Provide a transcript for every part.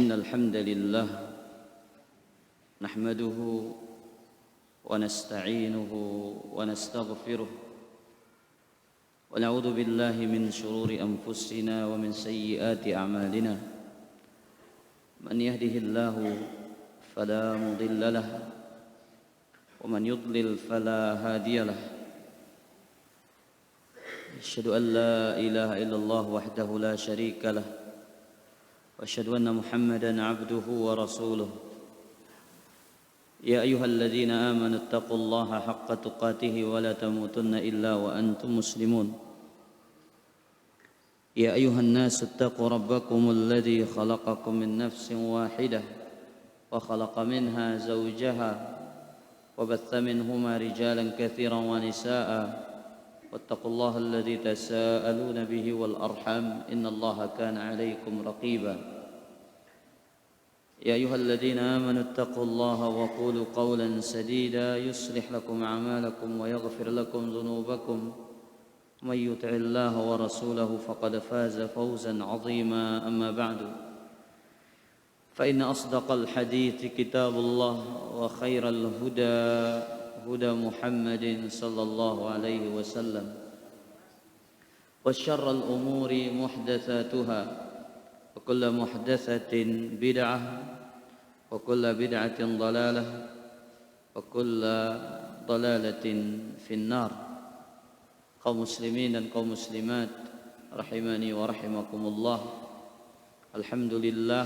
إن الحمد لله نحمده ونستعينه ونستغفره ونعوذ بالله من شرور أنفسنا ومن سيئات أعمالنا من يهده الله فلا مضل له ومن يضلل فلا هادي له أشهد أن لا إله إلا الله وحده لا شريك له وأشهد أن محمدا عبده ورسوله يا أيها الذين آمنوا اتقوا الله حق تقاته ولا تموتن إلا وأنتم مسلمون يا أيها الناس اتقوا ربكم الذي خلقكم من نفس واحدة وخلق منها زوجها وبث منهما رجالا كثيرا ونساء واتقوا الله الذي تساءلون به والأرحام إن الله كان عليكم رقيبا يا أيها الذين آمنوا اتقوا الله وقولوا قولا سديدا يصلح لكم أعمالكم ويغفر لكم ذنوبكم من يطع الله ورسوله فقد فاز فوزا عظيما أما بعد فإن أصدق الحديث كتاب الله وخير الهدى هدى محمد صلى الله عليه وسلم وشر الأمور محدثاتها وكل محدثة بدعة وكل بدعة ضلالة وكل ضلالة في النار. Kaum muslimin dan kaum muslimat rahimani wa rahimakumullah. Alhamdulillah,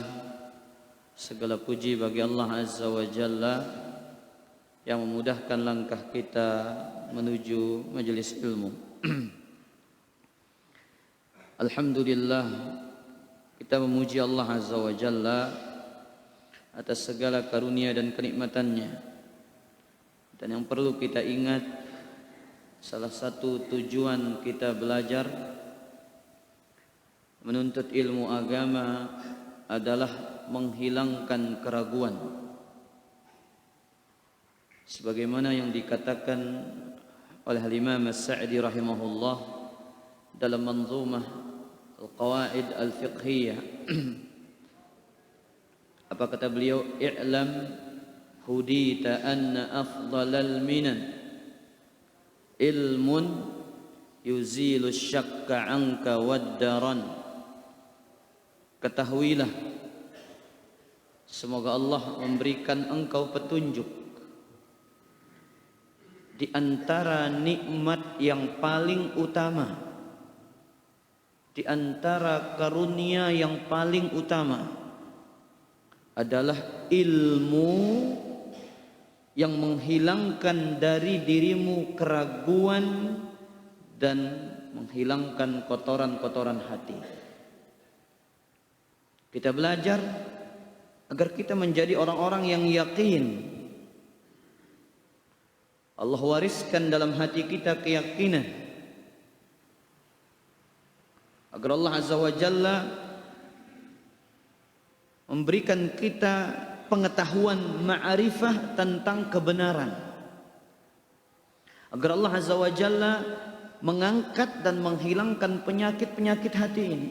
segala puji bagi Allah Azza wa Jalla yang memudahkan langkah kita menuju majelis ilmu. Alhamdulillah, kita memuji Allah Azza wa Jalla atas segala karunia dan kenikmatannya. Dan yang perlu kita ingat, salah satu tujuan kita belajar menuntut ilmu agama adalah menghilangkan keraguan. Sebagaimana yang dikatakan oleh Imam As-Sa'di rahimahullah dalam manzumah Al-Qawaid Al-Fiqhiyah. Apa kata beliau? I'lam hudita anna afdalal minan ilmun yuzilu syakka anka waddaran. Ketahuilah, semoga Allah memberikan engkau petunjuk di antara nikmat yang paling utama, di antara karunia yang paling utama adalah ilmu yang menghilangkan dari dirimu keraguan dan menghilangkan kotoran-kotoran hati. Kita belajar agar kita menjadi orang-orang yang yakin. Allah wariskan dalam hati kita keyakinan agar Allah Azza wa Jalla memberikan kita pengetahuan ma'rifah tentang kebenaran, agar Allah Azza wa Jalla mengangkat dan menghilangkan penyakit-penyakit hati ini.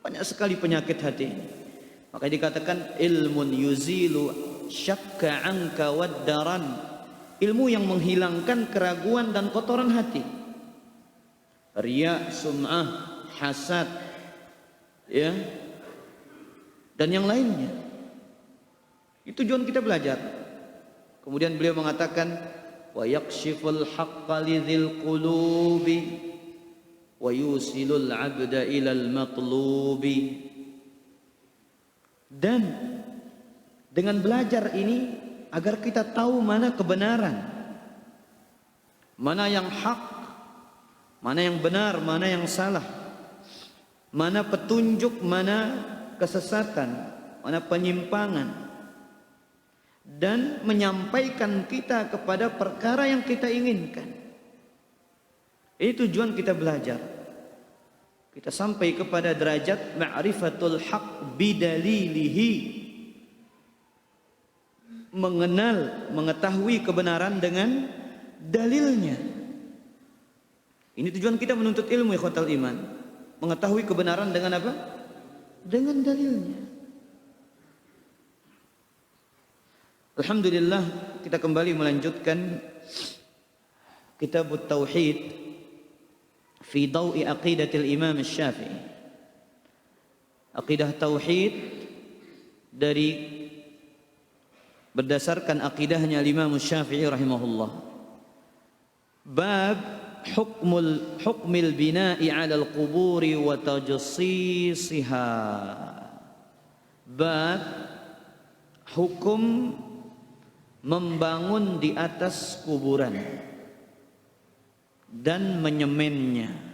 Banyak sekali penyakit hati ini. Maka dikatakan ilmun yuzilu syakka anka waddaran, ilmu yang menghilangkan keraguan dan kotoran hati. Riya, sum'ah, hasad, ya, dan yang lainnya. Itu tujuan kita belajar. Kemudian beliau mengatakan wa yakshiful haqqa lidzil qulubi wa yusilul 'abda ilal matlubi. Dan dengan belajar ini agar kita tahu mana kebenaran, mana yang hak, mana yang benar, mana yang salah, mana petunjuk, mana kesesatan, mana penyimpangan, dan menyampaikan kita kepada perkara yang kita inginkan. Ini tujuan kita belajar. Kita sampai kepada derajat ma'rifatul haq bidalilihi, mengenal, mengetahui kebenaran dengan dalilnya. Ini tujuan kita menuntut ilmu, ikhwatal iman. Mengetahui kebenaran dengan apa? Dengan dalilnya. Alhamdulillah, kita kembali melanjutkan Kitab Tauhid fi Dawi Aqidatil Imam Syafi'i. Aqidah tauhid dari berdasarkan akidahnya Imam Syafi'i rahimahullah. Bab hukmil bina'i 'ala al-quburi wa tajsisiha. Bab hukum membangun di atas kuburan dan menyemennya.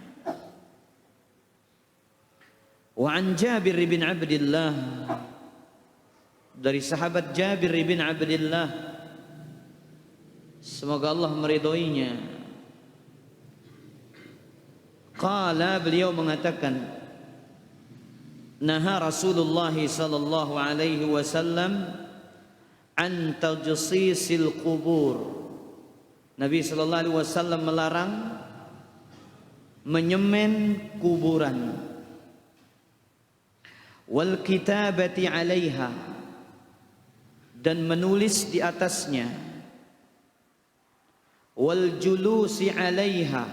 Wa an Jabir bin Abdullah, dari sahabat Jabir bin Abdullah, semoga Allah meridhoinya, qala, beliau mengatakan, naha Rasulullah sallallahu alaihi wasallam an tajsisil qubur. Nabi sallallahu alaihi wasallam melarang menyemen kuburan. Wal kitabati 'alaiha, dan menulis di atasnya. Wal julusi 'alaiha,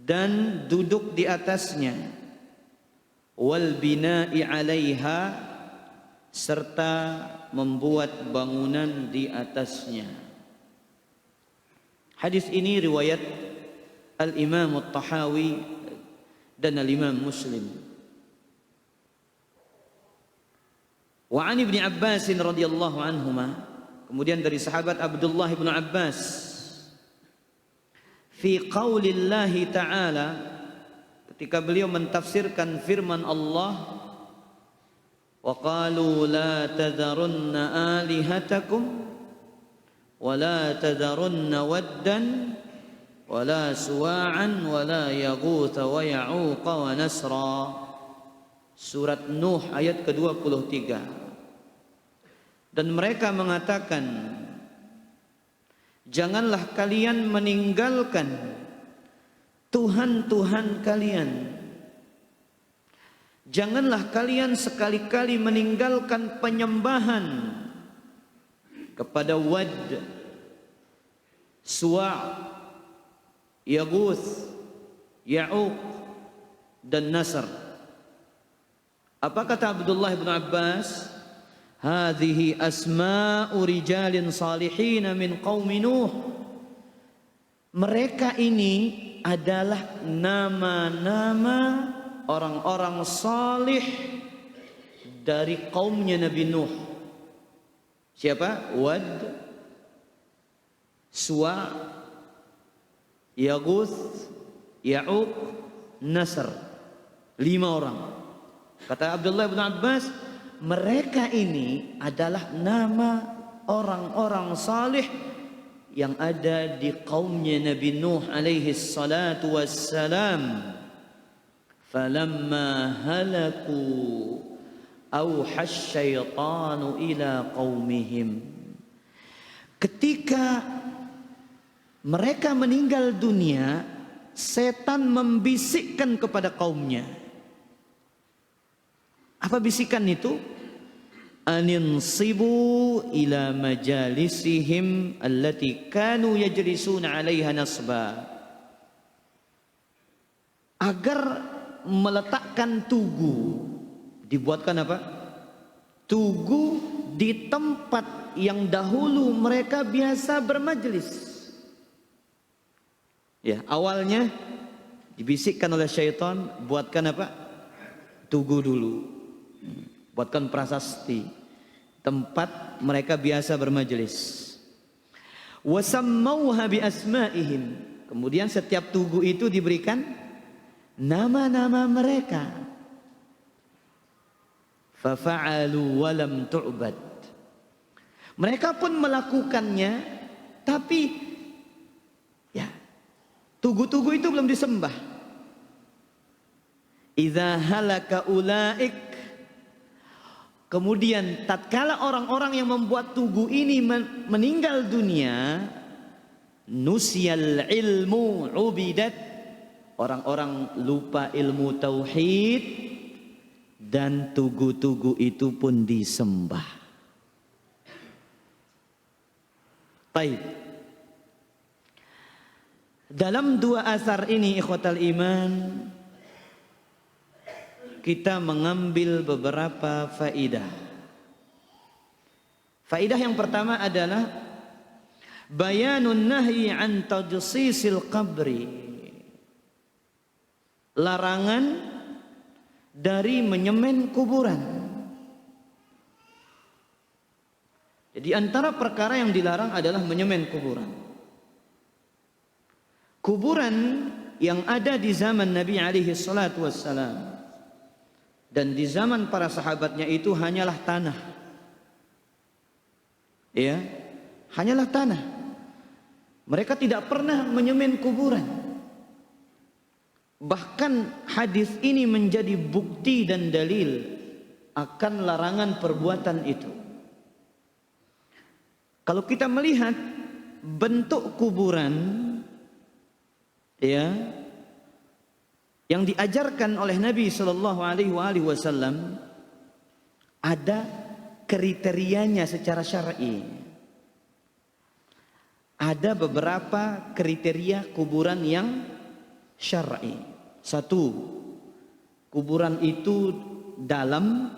dan duduk di atasnya. Wal bina'i 'alaiha, serta membuat bangunan di atasnya. Hadis ini riwayat Al-Imam At-Tahawi dan Al-Imam Muslim. Wa an Ibnu Abbas radhiyallahu anhuma, kemudian dari sahabat Abdullah bin Abbas, fi qaulillahi ta'ala, ketika beliau mentafsirkan firman Allah, wa qalu la tadharunna alihatakum wa la tadharunna waddan wa la suwa'an wa la yaghutha wa ya'uqa wa nasra. Surat Nuh ayat ke-23. Dan mereka mengatakan, janganlah kalian meninggalkan Tuhan-Tuhan kalian. Janganlah kalian sekali-kali meninggalkan penyembahan kepada Wad, Suwa', Yaguth, Ya'uq, dan Nasr. Apa kata Abdullah bin Abbas? Hadhihi asma'u rijalin salihin min qaumi Nuh. Mereka ini adalah nama-nama orang-orang salih dari kaumnya Nabi Nuh. Siapa? Wad, Suwa', Yaguth, Ya'uq, Nasr. 5 orang. Kata Abdullah bin Abbas, mereka ini adalah nama orang-orang salih yang ada di kaumnya Nabi Nuh alaihi salatu wassalam. Falamma halaku auha syaitanu ila qaumihim. Ketika mereka meninggal dunia, setan membisikkan kepada kaumnya. Apa bisikan itu? Aninsibu ila majalisihim allati kanu yajlisuna 'alaiha nasba. Agar meletakkan tugu. Dibuatkan apa? Tugu di tempat yang dahulu mereka biasa bermajlis. Ya, awalnya dibisikkan oleh syaitan, buatkan apa? Tugu dulu. Buatkan prasasti, tempat mereka biasa bermajelis. Wasammauha bi asma'ihim. Kemudian setiap tugu itu diberikan nama-nama mereka. Fafa'alu wa lam tu'bad. Mereka pun melakukannya, tapi ya, tugu-tugu itu belum disembah. Idza halaka ulaik. Kemudian tatkala orang-orang yang membuat tugu ini meninggal dunia, nusyal ilmu ubidat, orang-orang lupa ilmu tauhid dan tugu-tugu itu pun disembah. Baik. Dalam dua asar ini ikhwatal iman, kita mengambil beberapa faidah. Faidah yang pertama adalah bayanun nahyi an tajsisil qabri. Larangan dari menyemen kuburan. Jadi antara perkara yang dilarang adalah menyemen kuburan. Kuburan yang ada di zaman Nabi alaihi salatu wassalam dan di zaman para sahabatnya itu hanyalah tanah. Ya, hanyalah tanah. Mereka tidak pernah menyemen kuburan. Bahkan hadis ini menjadi bukti dan dalil akan larangan perbuatan itu. Kalau kita melihat bentuk kuburan, ya, yang diajarkan oleh Nabi Shallallahu Alaihi Wasallam, ada kriterianya secara syar'i. Ada beberapa kriteria kuburan yang syar'i. Satu, kuburan itu dalam,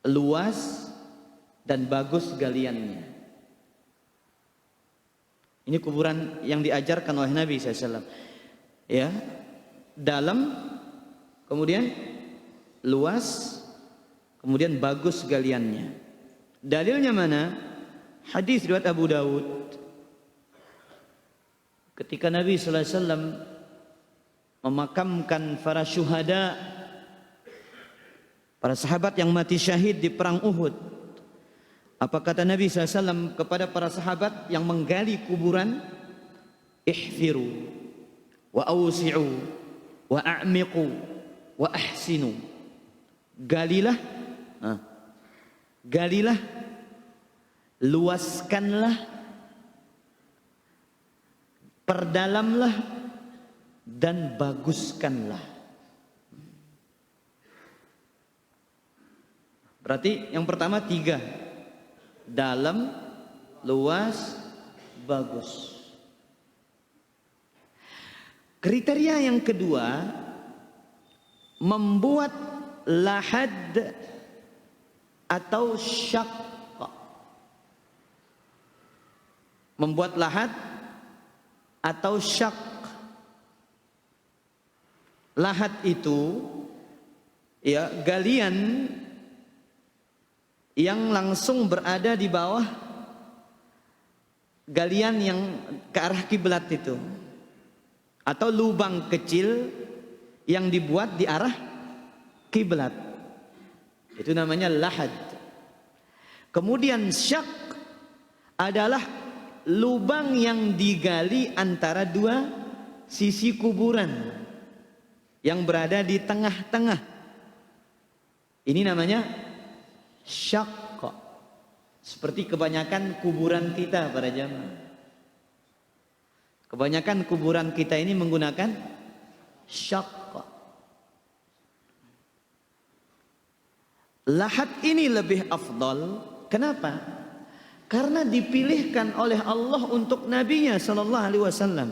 luas, dan bagus galiannya. Ini kuburan yang diajarkan oleh Nabi SAW. Ya, dalam, kemudian luas, kemudian bagus galiannya. Dalilnya mana? Hadis riwayat Abu Dawud. Ketika Nabi SAW memakamkan para syuhada, para sahabat yang mati syahid di perang Uhud, apa kata Nabi SAW kepada para sahabat yang menggali kuburan? Ihfiru wa awsi'u wa a'miqu wa ahsinu. Galilah, galilah, luaskanlah, perdalamlah, dan baguskanlah. Berarti yang pertama tiga: dalam, luas, bagus. Kriteria yang kedua, membuat lahad atau syak. Membuat lahad atau syak. Lahad itu, ya, galian yang langsung berada di bawah galian yang ke arah kiblat itu, atau lubang kecil yang dibuat di arah kiblat, itu namanya lahad. Kemudian syak adalah lubang yang digali antara dua sisi kuburan yang berada di tengah-tengah. Ini namanya syak. Seperti kebanyakan kuburan kita para jamaah. Kebanyakan kuburan kita ini menggunakan syak. Lahad ini lebih afdal. Kenapa? Karena dipilihkan oleh Allah untuk Nabi-Nya Sallallahu Alaihi Wasallam.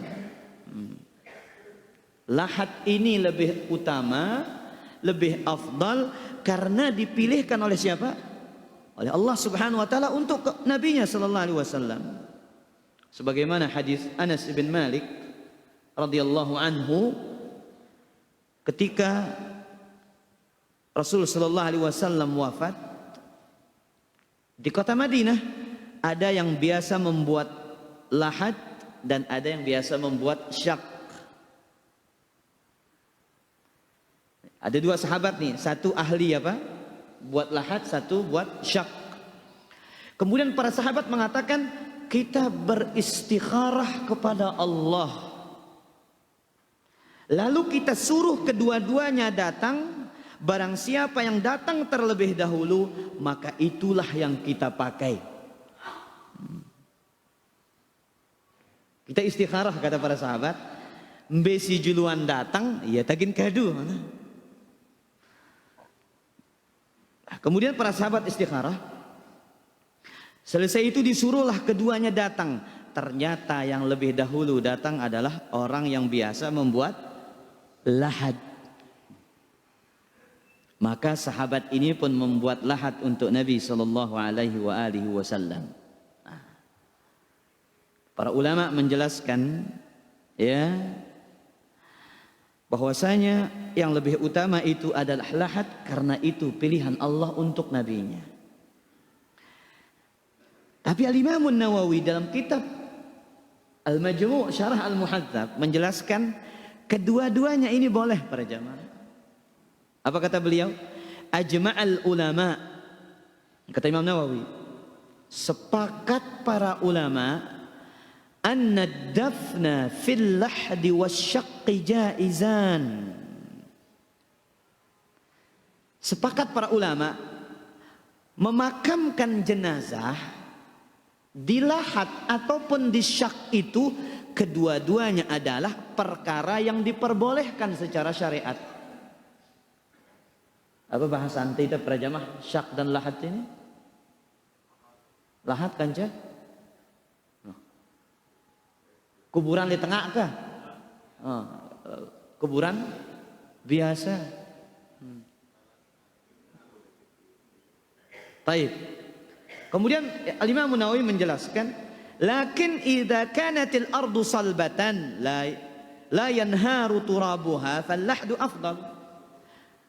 Lahad ini lebih utama, lebih afdal karena dipilihkan oleh siapa? Oleh Allah Subhanahu wa taala untuk Nabi-Nya Sallallahu Alaihi Wasallam. Sebagaimana hadis Anas bin Malik radhiyallahu anhu, ketika Rasul Sallallahu Alaihi Wasallam wafat di kota Madinah, ada yang biasa membuat lahad dan ada yang biasa membuat syak. Ada dua sahabat nih, satu ahli apa? Buat lahad, satu buat syak. Kemudian para sahabat mengatakan, kita beristikharah kepada Allah. Lalu kita suruh kedua-duanya datang. Barang siapa yang datang terlebih dahulu, maka itulah yang kita pakai. Kita istikharah, kata para sahabat. Mbesi juluan datang, ya tagin kadu. Kemudian para sahabat istikharah. Selesai itu disuruhlah keduanya datang. Ternyata yang lebih dahulu datang adalah orang yang biasa membuat lahat. Maka sahabat ini pun membuat lahat untuk Nabi sallallahu alaihi wasallam. Para ulama menjelaskan ya bahwasanya yang lebih utama itu adalah lahat karena itu pilihan Allah untuk nabinya. Tapi Al-Imam An-Nawawi dalam kitab Al-Majmu' Syarah Al-Muhadzab menjelaskan kedua-duanya ini boleh para jamaah. Apa kata beliau? Ajma'al ulama, kata Imam Nawawi, sepakat para ulama anna dafna fil lahdi wasyaqqi jaizan. Sepakat para ulama memakamkan jenazah di lahat ataupun di syak itu kedua-duanya adalah perkara yang diperbolehkan secara syariat. Apa bahasa anti itu para jamaah? Syak dan lahat ini? Lahat kan cah? Kuburan di tengah kah? Kuburan biasa. Baik. Kemudian Al-Imam Nawawi menjelaskan, lakin idza kanatil ardu salbatan la yanharu turabuha fal-lahdu afdal.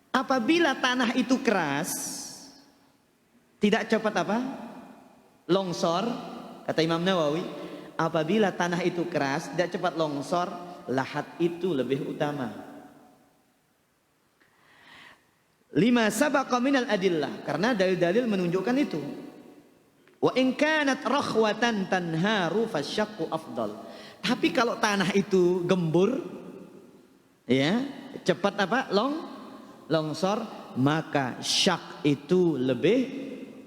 Apabila tanah itu keras, tidak cepat apa? Longsor, kata Imam Nawawi, apabila tanah itu keras, tidak cepat longsor, lahat itu lebih utama. Lima sabaqa minal adillah, karena dalil-dalil menunjukkan itu. Wa in kanat rakhwatan tanharu fasyaqqu afdal. Tapi kalau tanah itu gembur, ya, cepat apa? Longsor, maka syak itu lebih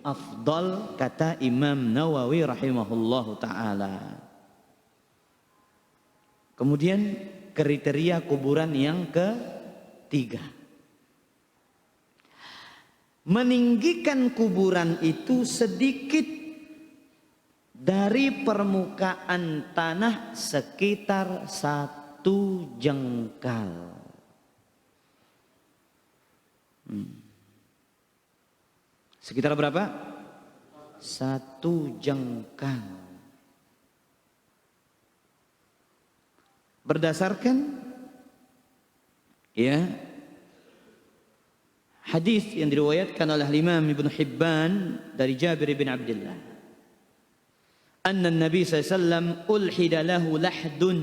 afdal, kata Imam Nawawi rahimahullahu ta'ala. Kemudian kriteria kuburan yang ketiga, meninggikan kuburan itu sedikit dari permukaan tanah sekitar 1 jengkal. Sekitar berapa? 1 jengkal. Berdasarkan ya hadis yang diriwayatkan oleh Imam Ibnu Hibban dari Jabir bin Abdullah, anna Nabi SAW ulhida lahu lahdun.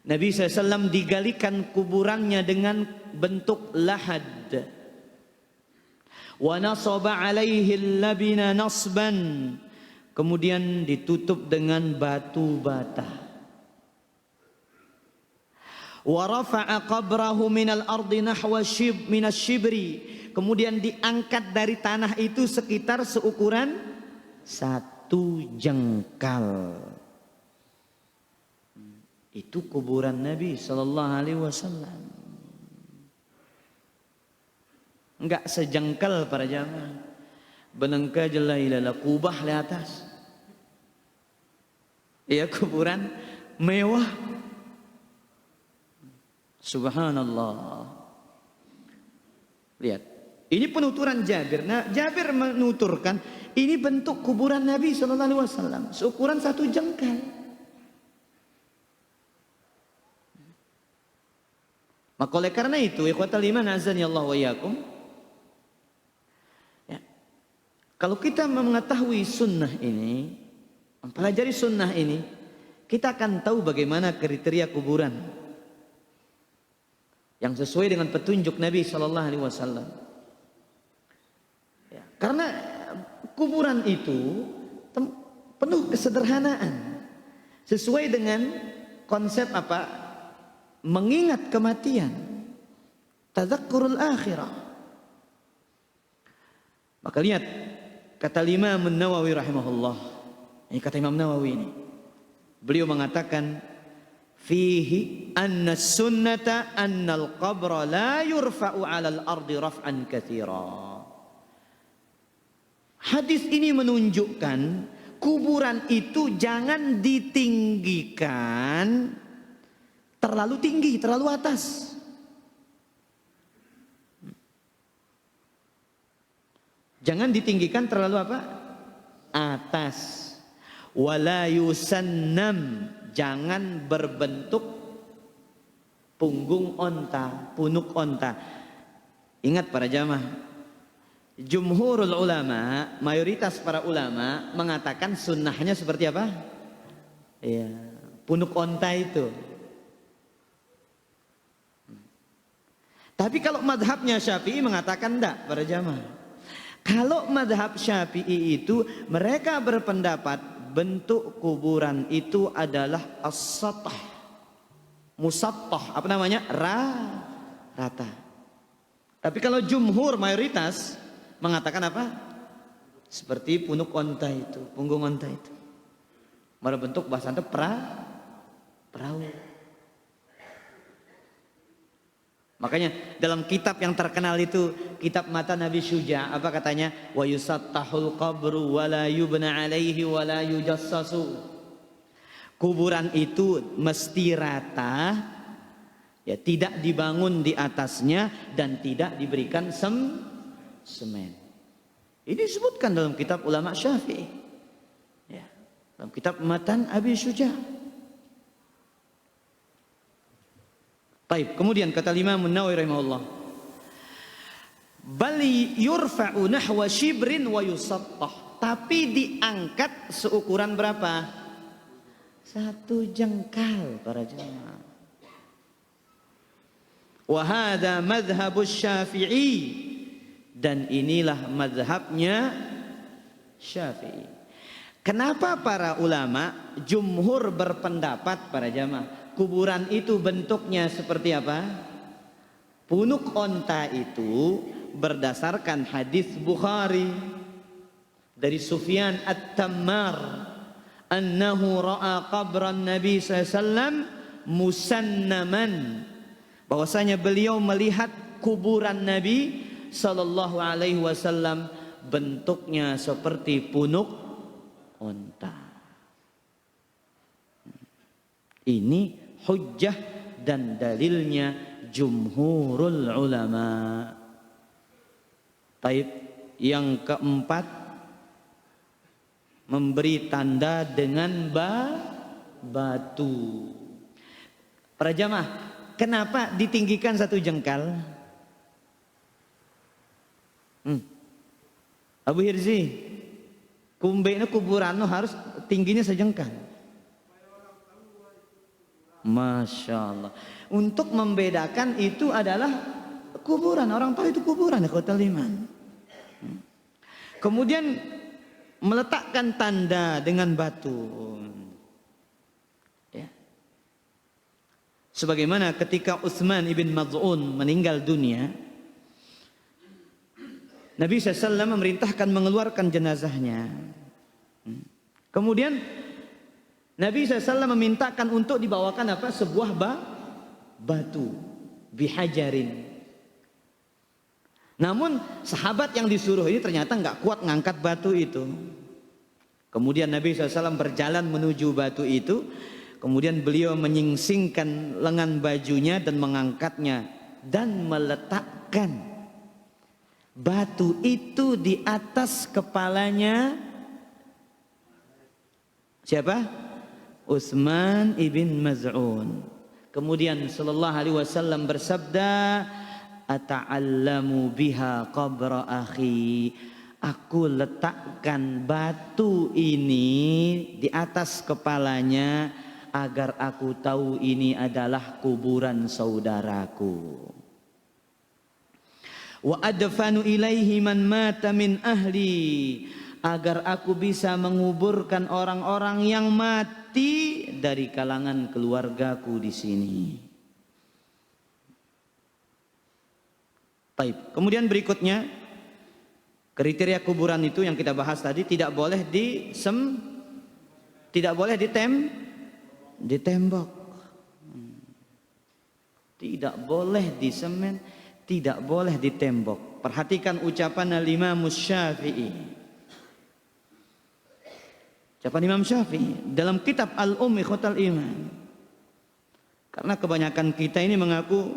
Nabi SAW digalikan kuburannya dengan bentuk lahad. Wa nasaba alaihi labina nasban. Kemudian ditutup dengan batu bata. Wa rafa'a qabrahu minal ardi nahwa minas shibri. Kemudian diangkat dari tanah itu sekitar seukuran 1 jengkal. Itu kuburan Nabi sallallahu alaihi wasallam. Enggak sejengkal para jamaah. Benengka jelailala kubah di atas. Ya, kuburan mewah. Subhanallah. Lihat, ini penuturan Jabir. Nah, Jabir menuturkan ini bentuk kuburan Nabi sallallahu alaihi wasallam, seukuran 1 jengkal. Maka oleh karena itu, ikhwatal iman azani Allah wa iyyakum, ya, kalau kita mengetahui sunnah ini, mempelajari sunnah ini, kita akan tahu bagaimana kriteria kuburan yang sesuai dengan petunjuk Nabi sallallahu alaihi wasallam. Ya, karena kuburan itu penuh kesederhanaan, sesuai dengan konsep apa? Mengingat kematian, tadzakkurul akhirah. Maka lihat kata Imam Nawawi rahimahullah. Ini kata Imam Nawawi ini. Beliau mengatakan fihi anna sunnata annal qabra la yurfa'u 'alal ardi raf'an katsira. Hadis ini menunjukkan kuburan itu jangan ditinggikan terlalu tinggi, terlalu atas. Jangan ditinggikan terlalu apa? Atas. Wala yusannam, jangan berbentuk punggung onta, punuk onta. Ingat para jamaah, jumhurul ulama, mayoritas para ulama mengatakan sunnahnya seperti apa? Ya, punuk onta itu. Tapi kalau madhabnya Syafi'i mengatakan enggak para jamaah. Kalau madhab Syafi'i itu mereka berpendapat bentuk kuburan itu adalah as-satah, musattah, apa namanya? Rata. Tapi kalau jumhur mayoritas mengatakan apa? Seperti punuk onta itu, punggung onta itu. Berbentuk bahasa perahu. Makanya dalam kitab yang terkenal itu, kitab Mata Nabi Syuja, apa katanya? Wa yusattahul qabru wa la yubna alaihi wa la yujassasu. Kuburan itu mesti rata, ya, tidak dibangun di atasnya dan tidak diberikan semen. Ini disebutkan dalam kitab ulama Syafi'i. Ya, dalam kitab Matan Abi Syuja. Baik, kemudian kata Imam An-Nawawi rahimahullah, bal yurfa'u nahwa shibrin wa yusattah, tapi diangkat seukuran berapa? 1 jengkal para jemaah. Wa hadza madhhabus Syafi'i, dan inilah madhabnya Syafi'i. Kenapa para ulama jumhur berpendapat para jemaah kuburan itu bentuknya seperti apa? Punuk onta itu berdasarkan hadis Bukhari dari Sufyan At-Tammar annahu ra'a qabran Nabi SAW musannaman, bahwasanya beliau melihat kuburan Nabi sallallahu alaihi wasallam bentuknya seperti punuk onta. Ini hujjah dan dalilnya jumhurul ulama. Taib, yang keempat, memberi tanda dengan batu. Para jamaah, kenapa ditinggikan 1 jengkal? Abu Hirzi, kumbena kuburan harus tingginya sejengkal. Masya Allah. Untuk membedakan itu adalah kuburan. Orang tahu itu kuburan ya kota Liman. Kemudian meletakkan tanda dengan batu. Ya. Sebagaimana ketika Utsman ibn Maz'un meninggal dunia, Nabi SAW memerintahkan mengeluarkan jenazahnya. Kemudian Nabi SAW memintakan untuk dibawakan apa? Sebuah batu bihajarin. Namun sahabat yang disuruh ini ternyata nggak kuat ngangkat batu itu. Kemudian Nabi SAW berjalan menuju batu itu. Kemudian beliau menyingsingkan lengan bajunya dan mengangkatnya dan meletakkan batu itu di atas kepalanya siapa? Utsman ibn Maz'un. Kemudian sallallahu alaihi wasallam bersabda, ata'allamu biha qabra akhi, aku letakkan batu ini di atas kepalanya agar aku tahu ini adalah kuburan saudaraku. Wa adfanu ilaihi man mata min ahli, agar aku bisa menguburkan orang-orang yang mati dari kalangan keluargaku di sini. Baik. Kemudian berikutnya, kriteria kuburan itu yang kita bahas tadi, tidak boleh ditembok. Tidak boleh disemen, tidak boleh ditembok. Perhatikan ucapan Al-Imam Syafi'i. Ucapan Imam Syafi'i dalam kitab Al-Umm Ikhwatal Iman. Karena kebanyakan kita ini mengaku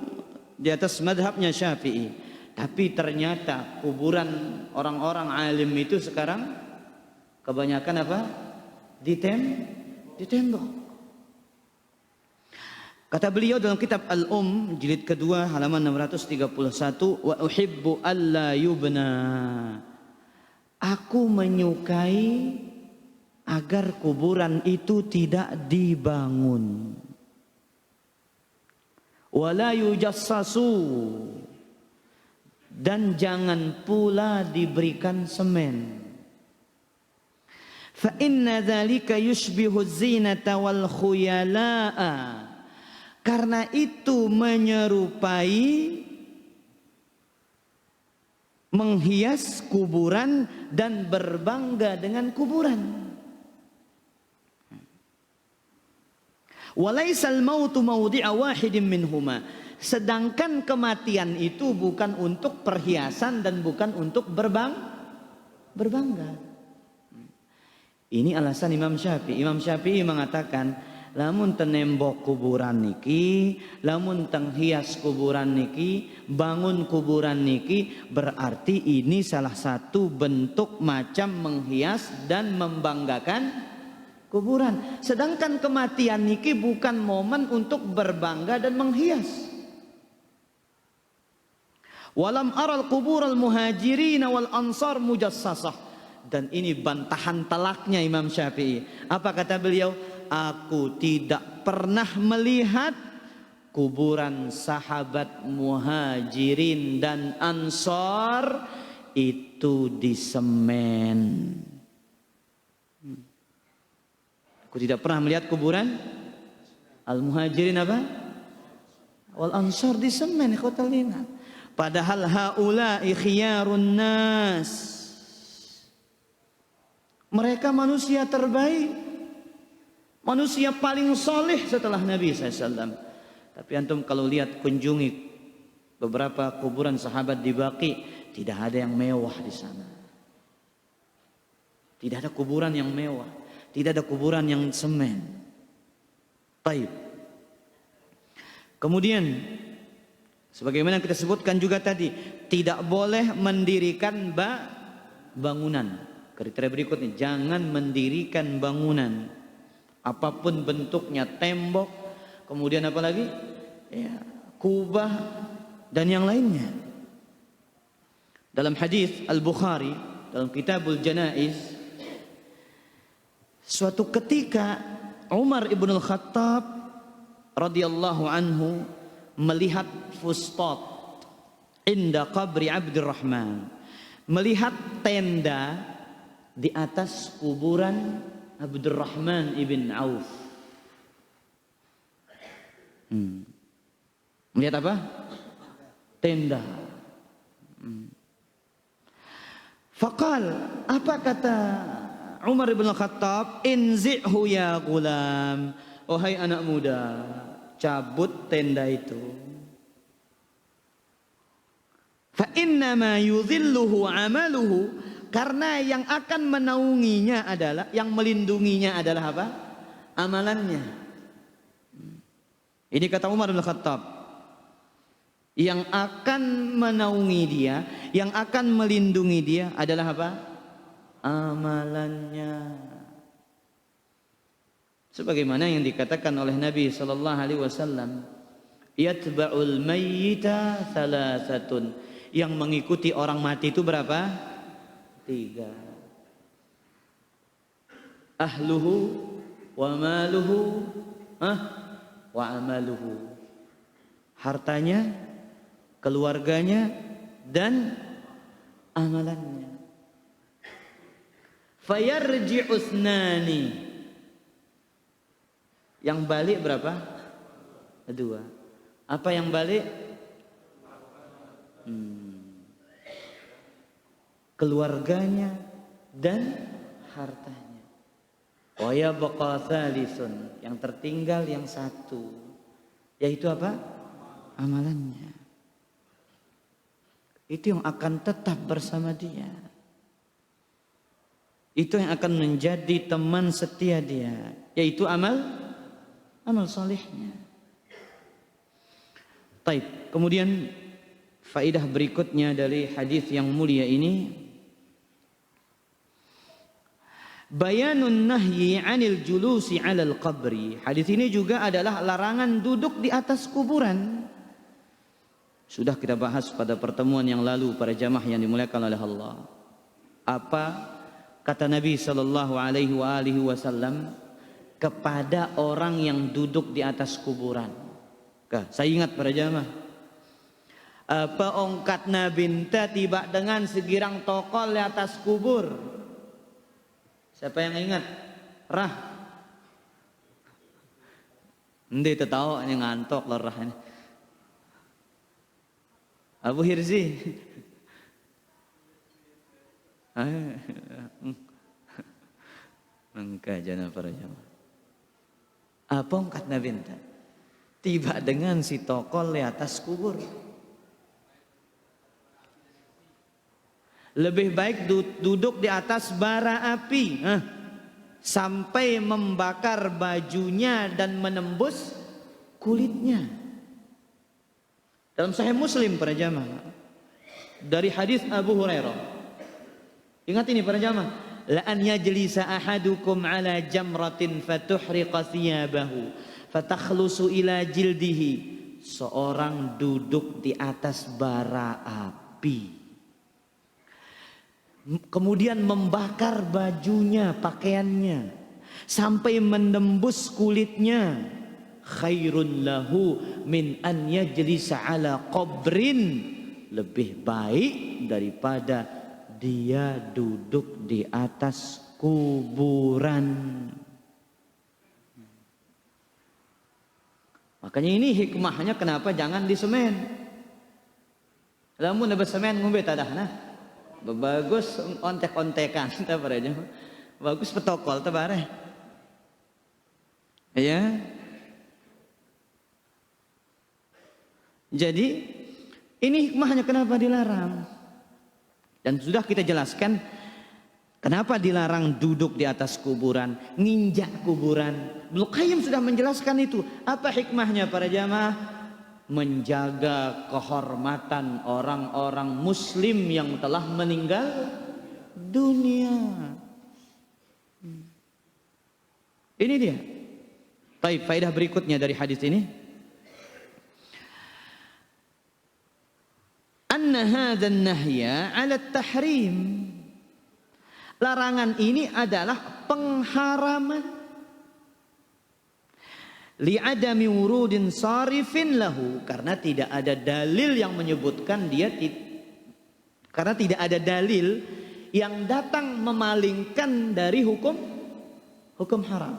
di atas madhabnya Syafi'i, tapi ternyata kuburan orang-orang alim itu sekarang kebanyakan apa? Ditembok. Kata beliau dalam kitab Al-Umm jilid kedua halaman 631, wa uhibbu alla yubna. Aku menyukai agar kuburan itu tidak dibangun. Wala yujassasu, dan jangan pula diberikan semen. Fa inna dzalika yushbihu zinata wal khuyala'a. Karena itu menyerupai menghias kuburan dan berbangga dengan kuburan. Walaisal mautu mawdi'a wahidin minhuma. Sedangkan kematian itu bukan untuk perhiasan dan bukan untuk berbangga. Ini alasan Imam Syafi'i. Imam Syafi'i mengatakan, lamun tenembok kuburan niki, lamun tenghias kuburan niki, bangun kuburan niki, berarti ini salah satu bentuk macam menghias dan membanggakan kuburan. Sedangkan kematian niki bukan momen untuk berbangga dan menghias. Walam aral kubural muhajirin wal ansar mujassasah. Dan ini bantahan telaknya Imam Syafi'i. Apa kata beliau? Aku tidak pernah melihat kuburan sahabat muhajirin dan ansar itu disemen. Aku tidak pernah melihat kuburan al-muhajirin apa? Wal ansar disemen. Padahal haula'i khiyarun nas. Mereka manusia terbaik, manusia paling soleh setelah Nabi SAW. Tapi antum kalau lihat kunjungi beberapa kuburan sahabat di Baqi, tidak ada yang mewah di sana. Tidak ada kuburan yang mewah, tidak ada kuburan yang semen. Baik. Kemudian, sebagaimana kita sebutkan juga tadi, tidak boleh mendirikan bangunan. Kriteria berikutnya, jangan mendirikan bangunan apapun bentuknya, tembok, kemudian apa lagi? Ya, kubah dan yang lainnya. Dalam hadis Al-Bukhari dalam Kitabul Janaiz, suatu ketika Umar ibn al-Khattab radhiyallahu anhu melihat fustat inda qabri Abdurrahman, melihat tenda di atas kuburan Abdurrahman ibn Auf. Melihat apa? Tenda. Faqal, apa kata Umar ibn Khattab? Inzi'hu ya gulam. Wahai anak muda, cabut tenda itu. Fa innama yudhilluhu amaluhu. Karena yang akan menaunginya adalah, yang melindunginya adalah apa? Amalannya. Ini kata Umar bin Khattab. Yang akan menaungi dia, yang akan melindungi dia adalah apa? Amalannya. Sebagaimana yang dikatakan oleh Nabi sallallahu alaihi wasallam, yatba'ul mayyita thalathatun. Yang mengikuti orang mati itu berapa? 3. Ahluhu wa maluhu wa amaluhu. Hartanya, keluarganya, dan amalannya. Fayarji'u thnani. Yang balik berapa? 2. Apa yang balik? Keluarganya dan hartanya. Wa yabqa thalithun, yang tertinggal yang 1, yaitu apa? Amalannya. Itu yang akan tetap bersama dia. itu yang akan menjadi teman setia dia, yaitu amal salihnya. Taib. Kemudian faidah berikutnya dari hadis yang mulia ini, bayanun nahyi 'anil julusi 'alal qabri. Hadis ini juga adalah larangan duduk di atas kuburan. Sudah kita bahas pada pertemuan yang lalu para jamaah yang dimuliakan oleh Allah. Apa kata Nabi sallallahu alaihi wasallam kepada orang yang duduk di atas kuburan? Saya ingat para jamaah. Apa ongkat nabinta tiba dengan segirang tokol di atas kubur? Siapa yang ingat? Rah. Nanti tahu ini ngantok lah rah ini. Abu Hirzi. Engkau jangan para jamaah. Apa ongkat nabinta? Tiba dengan si tokol di atas kubur. Lebih baik duduk di atas bara api sampai membakar bajunya dan menembus kulitnya. Dalam Sahih Muslim para jamaah, dari hadis Abu Hurairah. Ingat ini para jamaah, la an yajlisa ahadukum ala jamratin fatuhriqa thiyabahu fatakhlusu ila jildihi. Seorang duduk di atas bara api, kemudian membakar bajunya, pakaiannya sampai menembus kulitnya, khairun lahu min an yajlisa ala qabrin. Lebih baik daripada dia duduk di atas kuburan. Makanya ini hikmahnya kenapa jangan di semen. Lamun ada semen ngombe tadahna. Bagus ontek-ontekan tabarnya. Bagus petokol tabare. Ya. Jadi ini hikmahnya kenapa dilarang. Dan sudah kita jelaskan kenapa dilarang duduk di atas kuburan, nginjak kuburan. Ibnu Qayyim sudah menjelaskan itu. Apa hikmahnya para jamaah? Menjaga kehormatan orang-orang muslim yang telah meninggal dunia. Ini dia. Baik, faedah berikutnya dari hadis ini. Anna hadzal nahya 'ala tahrim. Larangan ini adalah pengharaman. Li'adami wurudin sarifin lahu, karena tidak ada dalil yang menyebutkan dia, karena tidak ada dalil yang datang memalingkan dari hukum haram.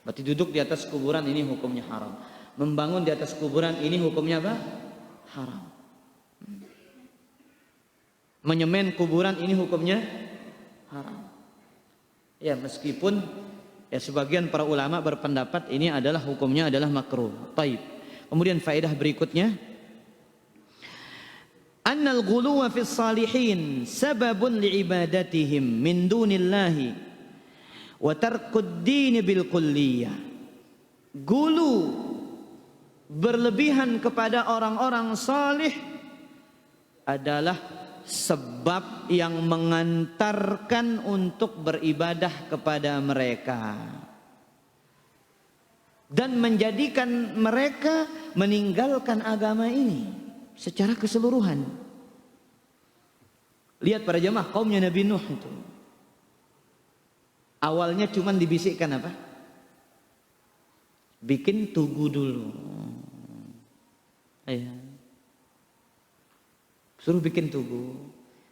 Berarti duduk di atas kuburan ini hukumnya haram. Membangun di atas kuburan ini hukumnya apa? Haram. Menyemen kuburan ini hukumnya haram. Ya, meskipun ya sebagian para ulama berpendapat ini adalah hukumnya adalah makruh. Baik. Kemudian faedah berikutnya, annal ghuluwa fis salihin sababun liibadatihim min dunillahi wa tarkud din bil kulliyah. Gulu, berlebihan kepada orang-orang salih adalah sebab yang mengantarkan untuk beribadah kepada mereka dan menjadikan mereka meninggalkan agama ini secara keseluruhan. Lihat para jemaah, kaumnya Nabi Nuh itu awalnya cuma dibisikkan apa? Bikin tugu dulu. Ya. Suruh bikin tugu.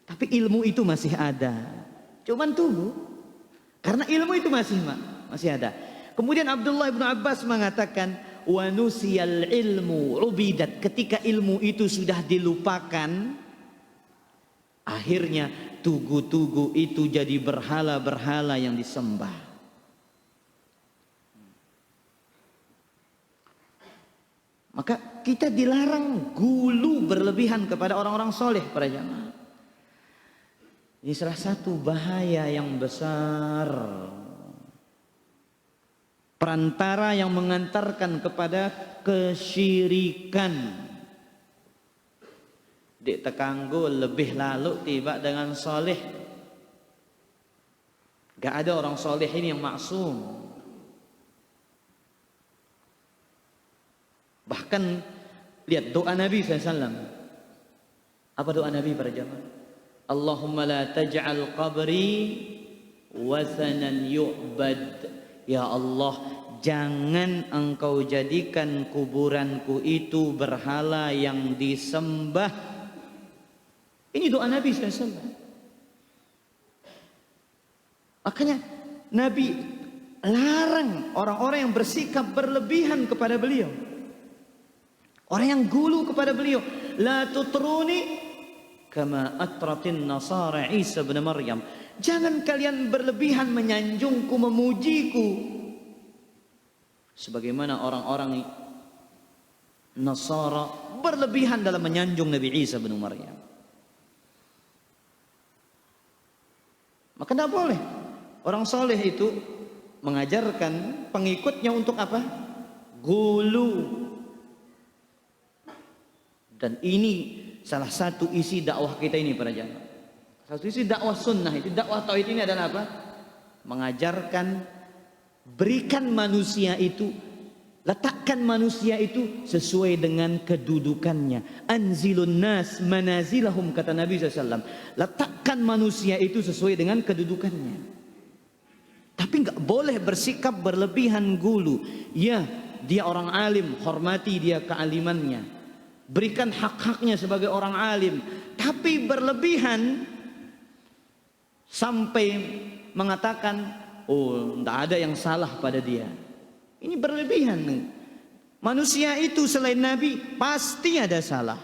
Tapi ilmu itu masih ada. Cuman tugu. Karena ilmu itu masih ada. Kemudian Abdullah bin Abbas mengatakan, wa nusiyal ilmu ubidat. Ketika ilmu itu sudah dilupakan, akhirnya tugu-tugu itu jadi berhala-berhala yang disembah. Maka kita dilarang gulu berlebihan kepada orang-orang soleh para jamaah. Ini salah satu bahaya yang besar. Perantara yang mengantarkan kepada kesyirikan. Dek tekanggo lebih lalu tiba dengan soleh. Gak ada orang soleh ini yang maksum. Bahkan lihat doa Nabi SAW. Apa doa Nabi para jamaah? Allahumma la taj'al qabri wathanan yu'bad. Ya Allah, jangan engkau jadikan kuburanku itu berhala yang disembah. Ini doa Nabi SAW. Makanya Nabi larang orang-orang yang bersikap berlebihan kepada beliau. Orang yang gulu kepada beliau. La tutruni kama atratin nasara Isa bin Maryam. Jangan kalian berlebihan menyanjungku, memujiku. Sebagaimana orang-orang Nasara berlebihan dalam menyanjung Nabi Isa bin Maryam. Maka tidak boleh. Orang soleh itu mengajarkan pengikutnya untuk apa? Gulu. Dan ini salah satu isi dakwah kita ini para jamaah. Satu isi dakwah sunnah itu, dakwah tauhid ini adalah apa? Mengajarkan, berikan manusia itu, letakkan manusia itu sesuai dengan kedudukannya. Anzilun nas manazilahum, kata Nabi SAW. Letakkan manusia itu sesuai dengan kedudukannya. Tapi nggak boleh bersikap berlebihan gulu. Ya, dia orang alim, hormati dia kealimannya. Berikan hak-haknya sebagai orang alim. Tapi berlebihan sampai mengatakan, oh, tidak ada yang salah pada dia. Ini berlebihan. Manusia itu selain Nabi pasti ada salah.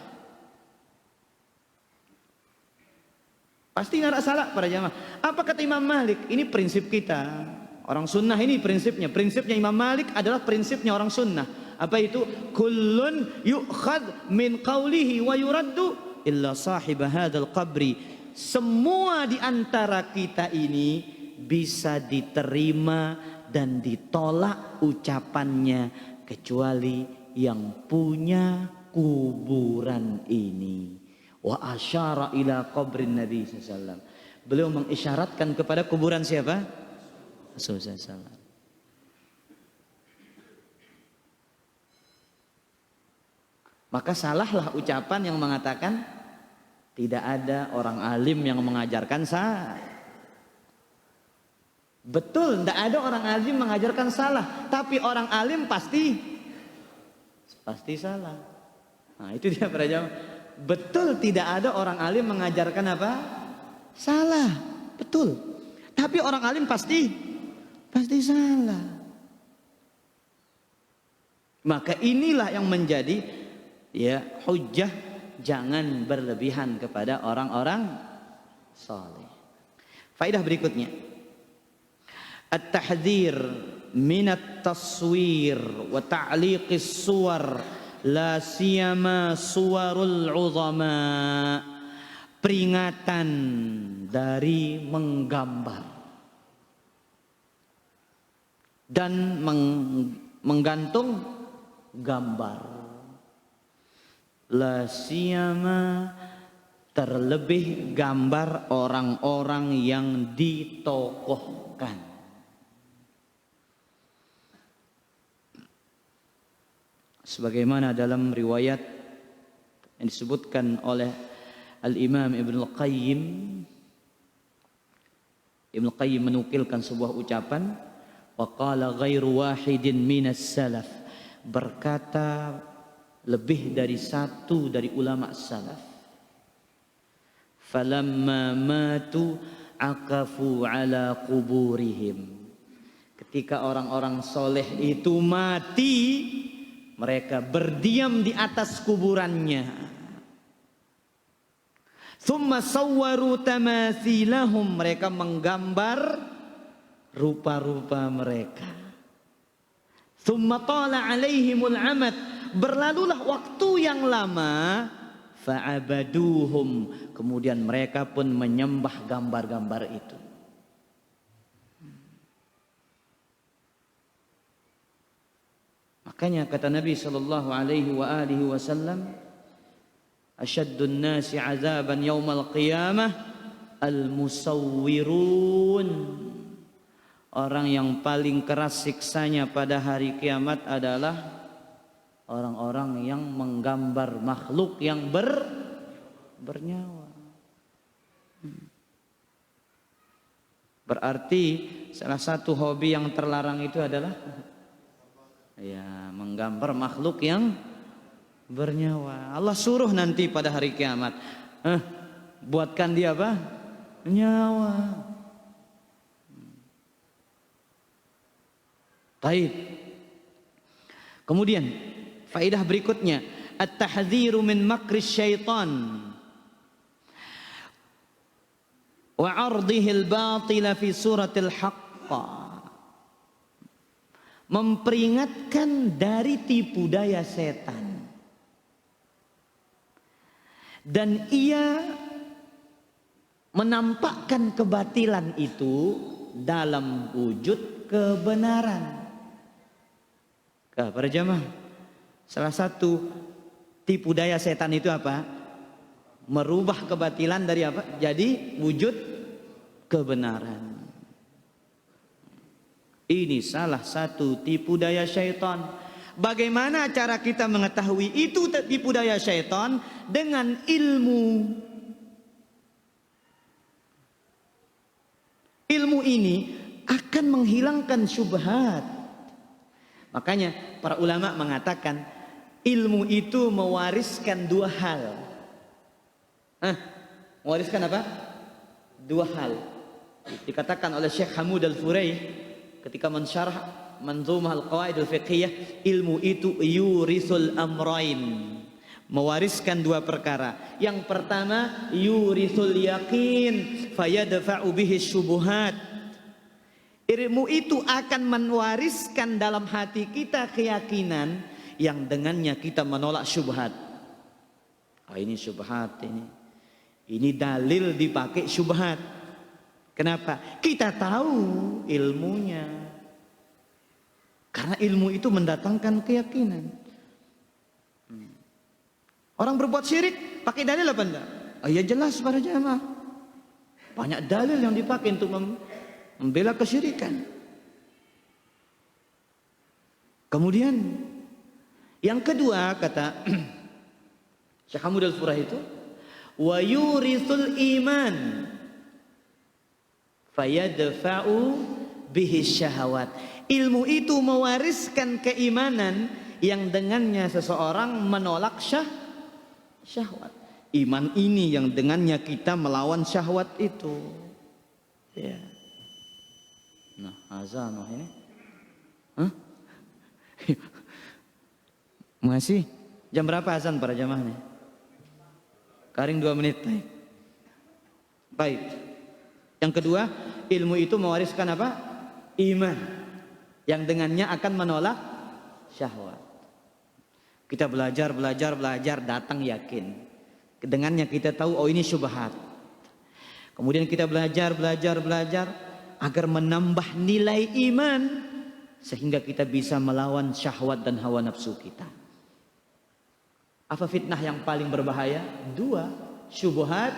Pasti ada salah para jamaah. Apa kata Imam Malik? Ini prinsip kita. Orang sunnah ini prinsipnya. Prinsipnya Imam Malik adalah prinsipnya orang sunnah. Apa itu? Kullun yu'khad min qawlihi wa yuraddu illa sahib hadzal qabri. Semua di antara kita ini bisa diterima dan ditolak ucapannya kecuali yang punya kuburan ini. Wa asyara ila qabrin Nabi SAW. Beliau mengisyaratkan kepada kuburan siapa? Rasulullah SAW. Maka salahlah ucapan yang mengatakan tidak ada orang alim yang mengajarkan salah. Betul, tidak ada orang alim mengajarkan salah, tapi orang alim pasti salah. Nah, itu dia para jamaah. Betul, tidak ada orang alim mengajarkan apa? Salah. Betul. Tapi orang alim pasti salah. Maka inilah yang menjadi hujjah, jangan berlebihan kepada orang-orang saleh. Faedah berikutnya. At-tahdhir min at-taswir wa ta'liqis suwar la siyama suwarul uzama. Peringatan dari menggambar dan menggantung gambar. La siyama, terlebih gambar orang-orang yang ditokohkan. Sebagaimana dalam riwayat yang disebutkan oleh Al-Imam Ibnul Qayyim. Ibnul Qayyim menukilkan sebuah ucapan, wa qala ghairu wahidin minas salaf, berkata lebih dari satu dari ulama salaf, falamma matu aqafu ala quburihim, ketika orang-orang soleh itu mati, mereka berdiam di atas kuburannya. Thumma sawwaru tamathilahum, mereka menggambar rupa-rupa mereka. Thumma tala alaihimul amad, berlalulah waktu yang lama. fa'abaduhum, kemudian mereka pun menyembah gambar-gambar itu. Makanya kata Nabi sallallahu alaihi wasallam, asyaddun nasi azaban yaumal qiyamah al-musawwirun. Orang yang paling keras siksanya pada hari kiamat adalah orang-orang yang menggambar makhluk yang bernyawa. Berarti salah satu hobi yang terlarang itu adalah ya, menggambar makhluk yang bernyawa. Allah suruh nanti pada hari kiamat, buatkan dia apa? Nyawa. Baik. Kemudian faedah berikutnya, at-tahdziru min makri syaitan wa 'ardihi al-batila fi suratil haqq. Memperingatkan dari tipu daya setan, dan ia menampakkan kebatilan itu dalam wujud kebenaran. Para jamaah, salah satu tipu daya setan itu apa? Merubah kebatilan dari apa? Jadi wujud kebenaran. Ini salah satu tipu daya syaitan. Bagaimana cara kita mengetahui itu tipu daya syaitan? Dengan ilmu. Ilmu ini akan menghilangkan syubhat. Makanya para ulama mengatakan ilmu itu mewariskan dua hal. Mewariskan apa? Dua hal. Dikatakan oleh Syekh Hamud Al-Furai ketika mensyarah Manzumah Al-Qawaid Al-Fiqhiyah, ilmu itu yurisul amrain, mewariskan dua perkara. Yang pertama, yurisul yaqin fayadfa'u bihi syubuhat. Ilmu itu akan mewariskan dalam hati kita keyakinan yang dengannya kita menolak syubhat. Ini syubhat ini. Ini dalil dipakai syubhat. Kenapa? Kita tahu ilmunya. Karena ilmu itu mendatangkan keyakinan. Orang berbuat syirik pakai dalil apa enggak? Ya jelas para jamaah. Banyak dalil yang dipakai untuk membela kesyirikan. Kemudian yang kedua kata Syekh Hamud Al-Furai itu, wa yurisul iman fayadfa'u bihi syahawat. Ilmu itu mewariskan keimanan yang dengannya seseorang menolak syahwat. Iman ini yang dengannya kita melawan syahwat itu. Ya. Nah, azan ini. Masih jam berapa azan para jamaahnya? Karing 2 menit. Baik. Yang kedua, ilmu itu mewariskan apa? Iman yang dengannya akan menolak syahwat. Kita belajar, datang yakin. Dengannya kita tahu, oh ini syubhat. Kemudian kita belajar agar menambah nilai iman sehingga kita bisa melawan syahwat dan hawa nafsu kita. Apa fitnah yang paling berbahaya? Dua, syubhat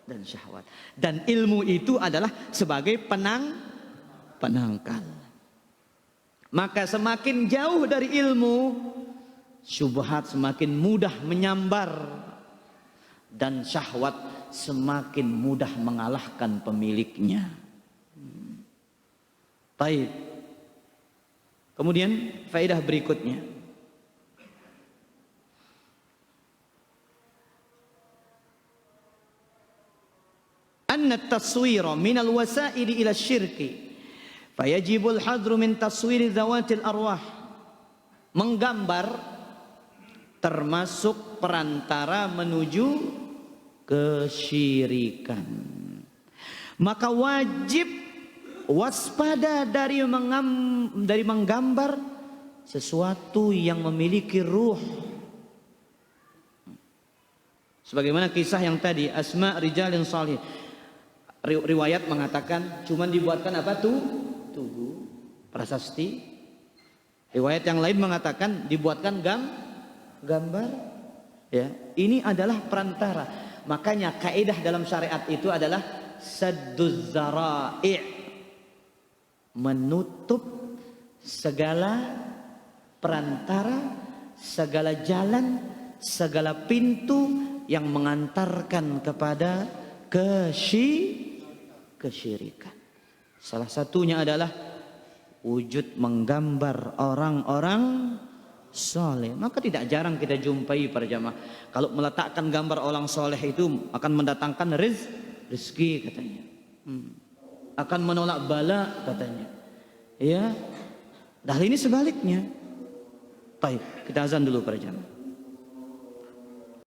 dan syahwat. Dan ilmu itu adalah sebagai penangkal. Maka semakin jauh dari ilmu, syubhat semakin mudah menyambar dan syahwat semakin mudah mengalahkan pemiliknya. Baik. Kemudian faedah berikutnya, anna at-taswira min al-wasa'il ila asy-syirki fayajibul hadru min taswiri zawatil arwah. Menggambar termasuk perantara menuju kesyirikan. Maka wajib waspada dari menggambar sesuatu yang memiliki ruh. Sebagaimana kisah yang tadi, asma rijalin salih. Riwayat mengatakan cuman dibuatkan apa tuh? Tugu, prasasti. Riwayat yang lain mengatakan dibuatkan gambar. Ya, ini adalah perantara. Makanya kaidah dalam syariat itu adalah sadduz zara'i', menutup segala perantara, segala jalan, segala pintu yang mengantarkan kepada kesyirikan. Salah satunya adalah wujud menggambar orang-orang soleh. Maka tidak jarang kita jumpai para jamaah, kalau meletakkan gambar orang soleh itu akan mendatangkan rezeki katanya, akan menolak bala katanya. Ya, dah ini sebaliknya. Baik, kita azan dulu para jamaah.